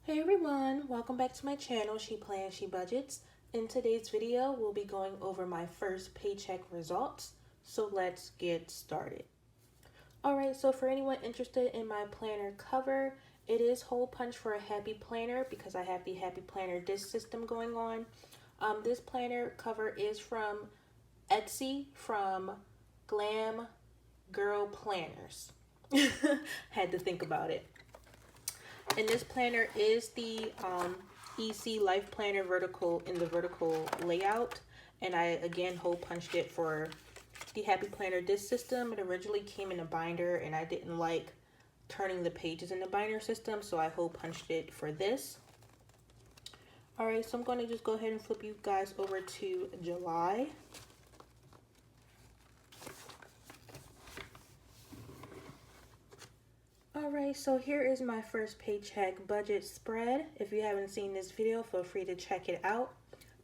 Hey everyone, welcome back to my channel, She Plans, She Budgets. In today's video, we'll be going over my first paycheck results. So let's get started. Alright, so for anyone interested in my planner cover, it is hole punch for a happy planner because I have the happy planner disc system going on. This planner cover is from Etsy from GlamGirlPlanners. Had to think about it. And this planner is the EC Life Planner vertical in the vertical layout. And I, again, hole punched it for the Happy Planner disc system. It originally came in a binder and I didn't like turning the pages in the binder system, so I hole punched it for this. All right, so I'm going to just go ahead and flip you guys over to July. Alright, so here is my first paycheck budget spread. If you haven't seen this video, feel free to check it out.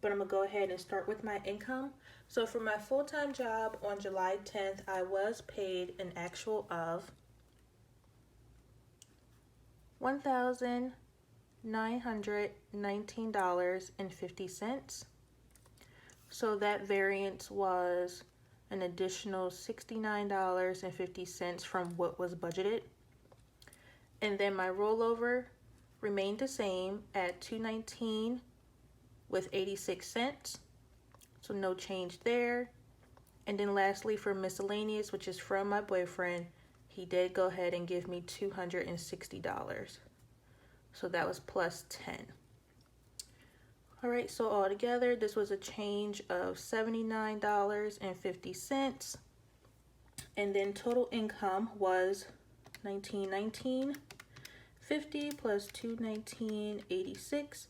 But I'm going to go ahead and start with my income. So for my full-time job on July 10th, I was paid an actual of $1,919.50. So that variance was an additional $69.50 from what was budgeted. And then my rollover remained the same at $219 with 86 cents. So no change there. And then lastly for miscellaneous, which is from my boyfriend, he did go ahead and give me $260. So that was plus 10. All right, so altogether, this was a change of $79.50. And then total income was $1919.50 plus $219.86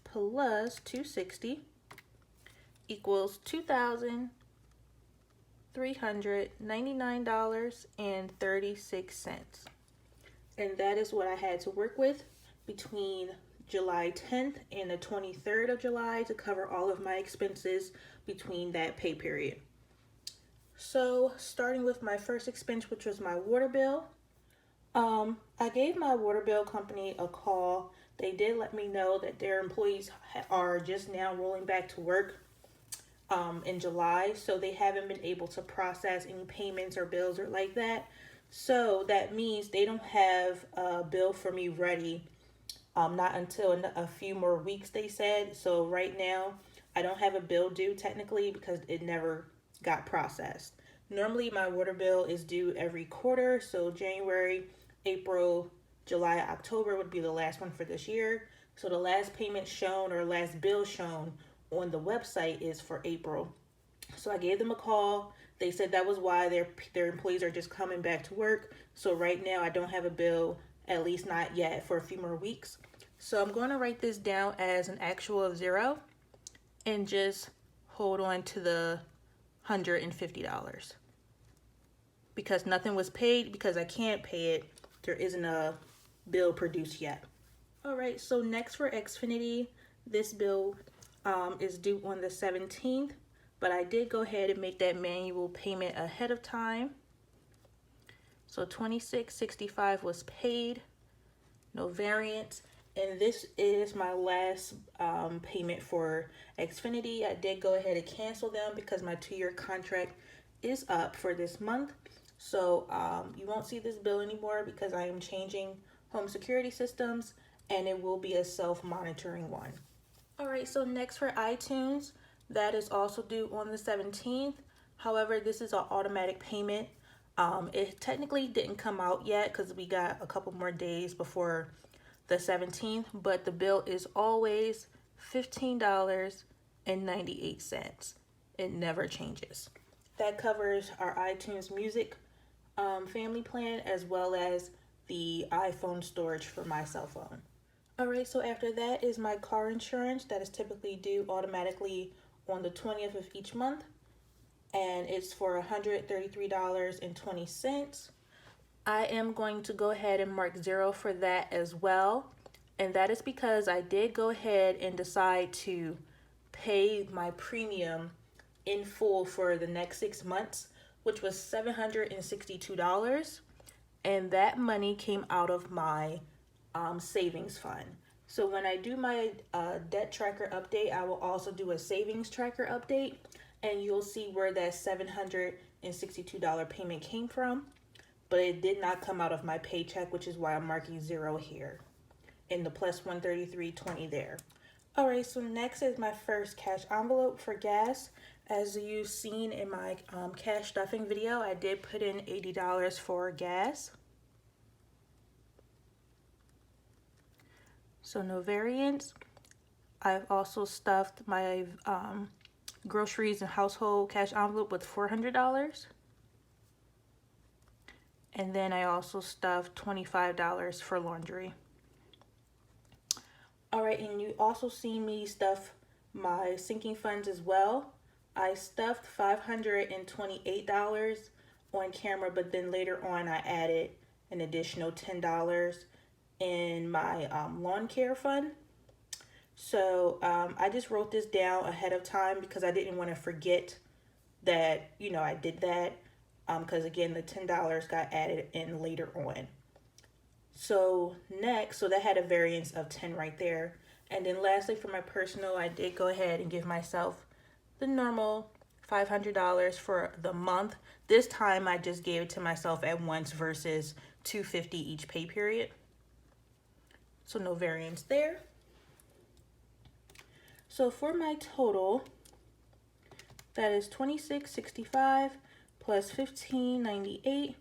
plus $260 equals $2,399.36. And that is what I had to work with between July 10th and the 23rd of July to cover all of my expenses between that pay period. So starting with my first expense, which was my water bill. I gave my water bill company a call. They did let me know that their employees are just now rolling back to work in July, so they haven't been able to process any payments or bills or like that. So that means they don't have a bill for me ready, not until a few more weeks, they said. So right now, I don't have a bill due technically because it never got processed. Normally, my water bill is due every quarter, so January, April, July, October would be the last one for this year. So the last payment shown or last bill shown on the website is for April. So I gave them a call. They said that was why their employees are just coming back to work. So right now I don't have a bill, at least not yet, for a few more weeks. So I'm going to write this down as an actual of $0 and just hold on to the $150 because nothing was paid because I can't pay it. There isn't a bill produced yet. All right, so next for Xfinity, this bill is due on the 17th, but I did go ahead and make that manual payment ahead of time. So $26.65 was paid, no variance. And this is my last payment for Xfinity. I did go ahead and cancel them because my 2-year contract is up for this month. So you won't see this bill anymore because I am changing home security systems and it will be a self-monitoring one. All right, so next for iTunes, that is also due on the 17th. However, this is an automatic payment. It technically didn't come out yet because we got a couple more days before the 17th, but the bill is always $15.98. It never changes. That covers our iTunes Music family plan as well as the iPhone storage for my cell phone. All right, so after that is my car insurance that is typically due automatically on the 20th of each month, and it's for $133.20. I am going to go ahead and mark 0 for that as well. And that is because I did go ahead and decide to pay my premium in full for the next 6 months, which was $762. And that money came out of my savings fund. So when I do my debt tracker update, I will also do a savings tracker update, and you'll see where that $762 payment came from, but it did not come out of my paycheck, which is why I'm marking 0 here and the plus 133.20 there. All right, so next is my first cash envelope for gas. As you've seen in my cash stuffing video, I did put in $80 for gas. So no variance. I've also stuffed my groceries and household cash envelope with $400. And then I also stuffed $25 for laundry. All right, and you also see me stuff my sinking funds as well. I stuffed $528 on camera, but then later on I added an additional $10 in my lawn care fund. So I just wrote this down ahead of time because I didn't want to forget that, I did that, because again, the $10 got added in later on. So next, so that had a variance of 10 right there. And then lastly, for my personal, I did go ahead and give myself the normal $500 for the month. This time I just gave it to myself at once versus $250 each pay period. So no variance there. So for my total, that is $26.65 plus $15.98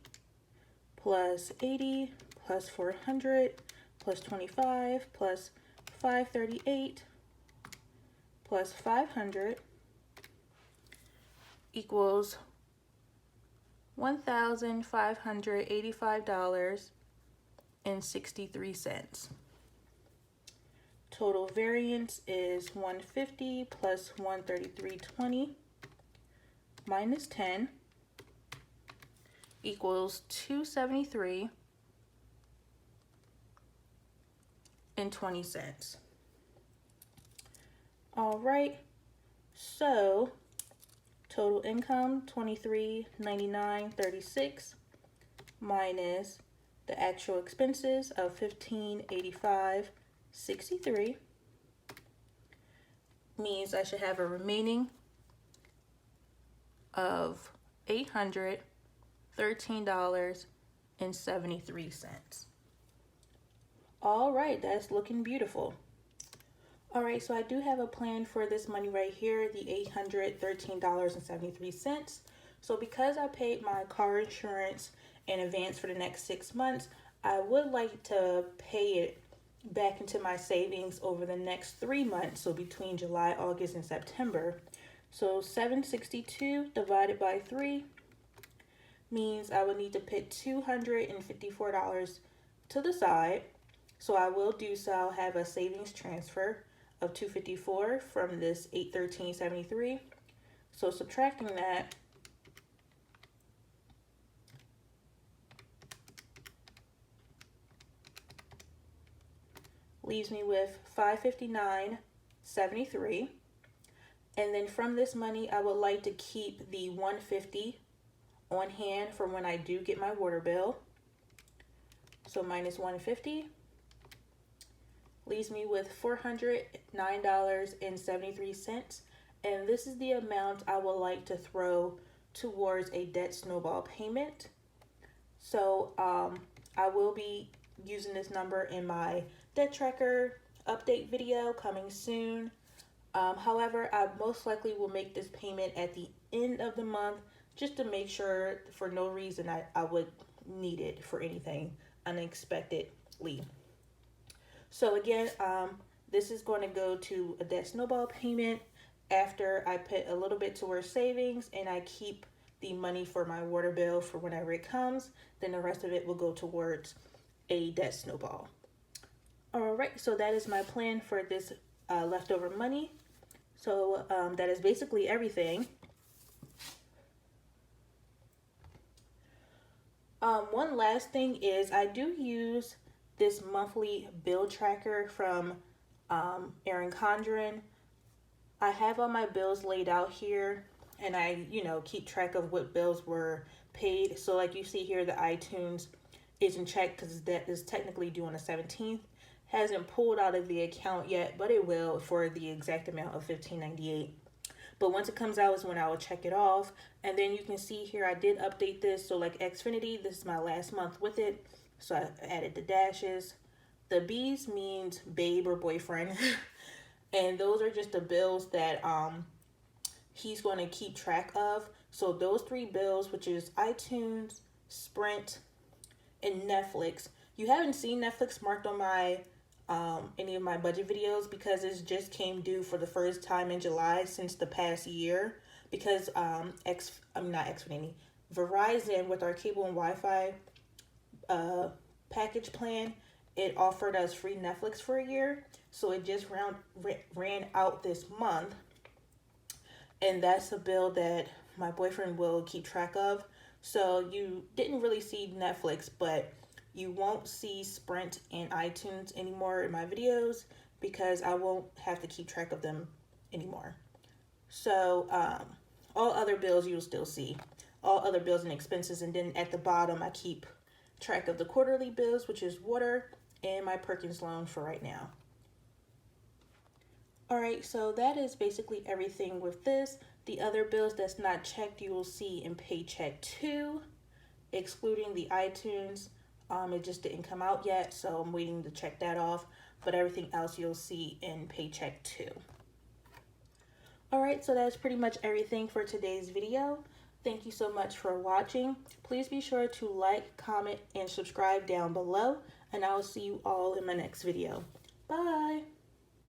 plus $80 plus $400 plus $25 plus $538 plus $500 equals $1,585.63. Total variance is 150 plus 133.20 minus 10 equals 273.20. All right, so total income 2399.36 minus the actual expenses of 1585.63 means I should have a remaining of $813.73. All right, that's looking beautiful. All right, so I do have a plan for this money right here, the $813.73. So because I paid my car insurance in advance for the next 6 months, I would like to pay it back into my savings over the next 3 months, so between July, August, and September. So 762 divided by 3 means I would need to put $254 to the side. So I will do so. I'll have a savings transfer of $254 from this $813.73. So subtracting that, leaves me with $559.73. And then from this money, I would like to keep the $150 on hand for when I do get my water bill. So minus $150 leaves me with $409.73. And this is the amount I would like to throw towards a debt snowball payment. So I will be using this number in my debt tracker update video coming soon. However, I most likely will make this payment at the end of the month just to make sure for no reason I would need it for anything unexpectedly. So again, this is going to go to a debt snowball payment after I put a little bit towards savings and I keep the money for my water bill for whenever it comes. Then the rest of it will go towards a debt snowball. All right, so that is my plan for this leftover money. So that is basically everything. One last thing is I do use this monthly bill tracker from Erin Condren. I have all my bills laid out here and I, keep track of what bills were paid. So like you see here, the iTunes isn't checked because that is technically due on the 17th. hasn't pulled out of the account yet, but it will for the exact amount of $15.98. But once it comes out is when I will check it off. And then you can see here I did update this. So like Xfinity, this is my last month with it. So I added the dashes. The B's means babe or boyfriend. And those are just the bills that he's going to keep track of. So those 3 bills, which is iTunes, Sprint, and Netflix. You haven't seen Netflix marked on my any of my budget videos because it just came due for the first time in July since the past year. Because Verizon, with our cable and Wi-Fi package plan, it offered us free Netflix for a year. So it just ran out this month. And that's a bill that my boyfriend will keep track of. So you didn't really see Netflix, but you won't see Sprint and iTunes anymore in my videos because I won't have to keep track of them anymore. So all other bills you'll still see. All other bills and expenses. And then at the bottom, I keep track of the quarterly bills, which is water and my Perkins loan for right now. Alright, so that is basically everything with this. The other bills that's not checked you will see in Paycheck 2, excluding the iTunes. It just didn't come out yet, so I'm waiting to check that off. But everything else you'll see in Paycheck 2. Alright, so that's pretty much everything for today's video. Thank you so much for watching. Please be sure to like, comment, and subscribe down below. And I will see you all in my next video. Bye!